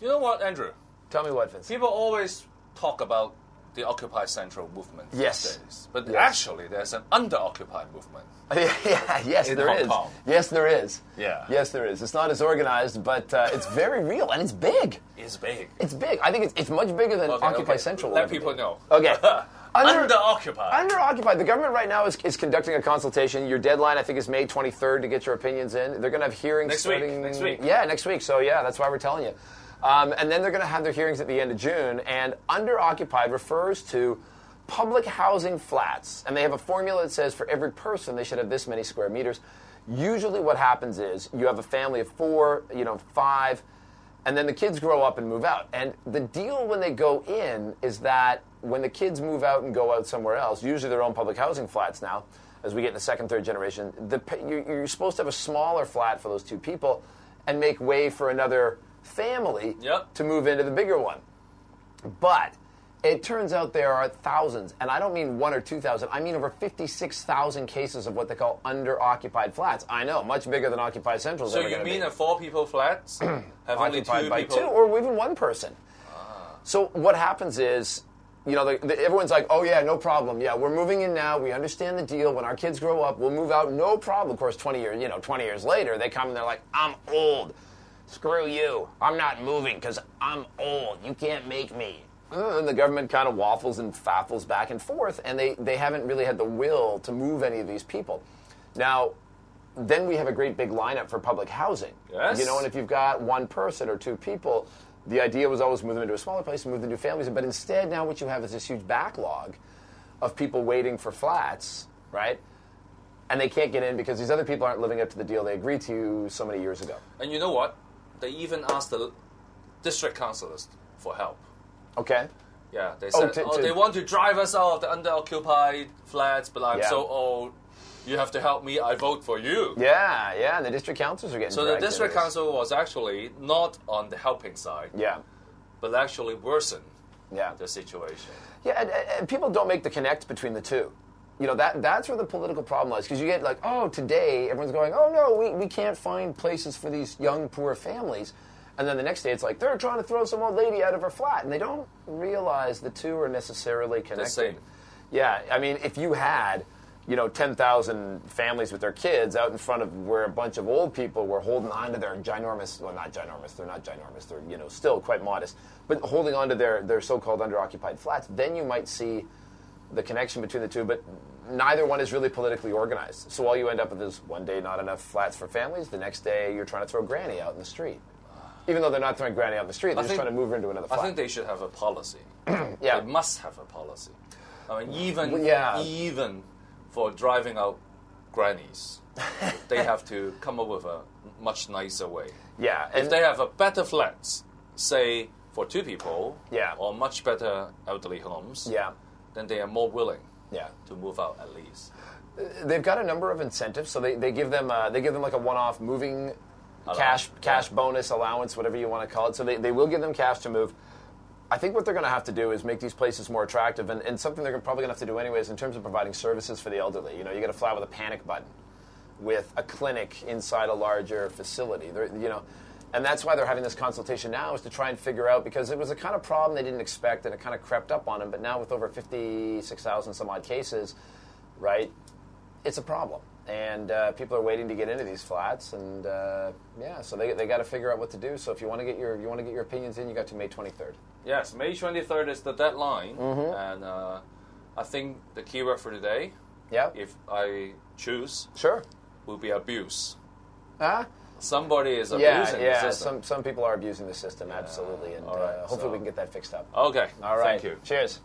You know what, Andrew? Tell me what, Vince. People always talk about the Occupy Central movement these days. But actually, there's an under-Occupy movement. Yes, there is. Yes, there is. Yeah. Yes, there is. It's not as organized, but it's very real, and it's big. It's big. It's big. I think it's much bigger than Occupy Central. Let people know. Okay. Under-Occupy. Under-Occupy. The government right now is conducting a consultation. Your deadline, I think, is May 23rd to get your opinions in. They're going to have hearings starting... Next week. Yeah, next week. So, yeah, that's why we're telling you. And then they're going to have their hearings at the end of June. And under-occupied refers to public housing flats. And they have a formula that says for every person, they should have this many square meters. Usually what happens is you have a family of 4, 5, and then the kids grow up and move out. And the deal when they go in is that when the kids move out and go out somewhere else, usually their own public housing flats now, as we get in the second, third generation, you're supposed to have a smaller flat for those 2 people and make way for another family to move into the bigger one. But it turns out there are thousands, and I don't mean 1 or 2,000, I mean over 56,000 cases of what they call under-occupied flats. I know, much bigger than Occupy Central. So you mean a 4-people flats have only 2 occupied by people? 2, or even 1 person. So what happens is, everyone's like, oh yeah, no problem. Yeah, we're moving in now. We understand the deal. When our kids grow up, we'll move out. No problem. Of course, 20 years later, they come and they're like, I'm old. Screw you. I'm not moving because I'm old. You can't make me. And the government kind of waffles and faffles back and forth, and they haven't really had the will to move any of these people. Now, then we have a great big lineup for public housing. Yes. And if you've got 1 person or 2 people, the idea was always move them into a smaller place and move the new families. But instead, now what you have is this huge backlog of people waiting for flats, right? And they can't get in because these other people aren't living up to the deal they agreed to so many years ago. And you know what? They even asked the district councillors for help. Okay. Yeah, they said, they want to drive us out of the under-occupied flats, but I'm so old. You have to help me. I vote for you. Yeah, and the district councils are getting So the district council was actually not on the helping side. Yeah. But actually worsened the situation. Yeah, and people don't make the connect between the two. That's where the political problem lies. Because you get like, today, everyone's going, no, we can't find places for these young, poor families. And then the next day, it's like, they're trying to throw some old lady out of her flat. And they don't realize the two are necessarily connected. The same. Yeah, I mean, if you had, 10,000 families with their kids out in front of where a bunch of old people were holding on to their ginormous, well, not ginormous, they're not ginormous, they're, still quite modest, but holding on to their so-called under-occupied flats, then you might see the connection between the two, but neither one is really politically organized. So all you end up with is one day not enough flats for families, the next day you're trying to throw Granny out in the street. Even though they're not throwing Granny out in the street, they're just trying to move her into another flat. I think they should have a policy. Yeah. They must have a policy. I mean, even for driving out grannies, they have to come up with a much nicer way. Yeah. If they have a better flats, say, for 2 people, yeah, or much better elderly homes, yeah, then they are more willing yeah, to move out at least. They've got a number of incentives, so they give them like a one-off moving cash bonus allowance, whatever you want to call it. So they will give them cash to move. I think what they're going to have to do is make these places more attractive, and something they're probably going to have to do anyways in terms of providing services for the elderly. You get a flat with a panic button, with a clinic inside a larger facility. And that's why they're having this consultation now, is to try and figure out, because it was a kind of problem they didn't expect, and it kind of crept up on them. But now with over 56,000 some odd cases, right, it's a problem. And people are waiting to get into these flats, and so they got to figure out what to do. So if you want to get your opinions in, you got to May 23rd. Yes, May 23rd is the deadline, mm-hmm. and I think the keyword for today, if I choose, will be abuse. Somebody is abusing the system. Some people are abusing the system, absolutely, and hopefully we can get that fixed up. Okay, all right. Thank you. Cheers.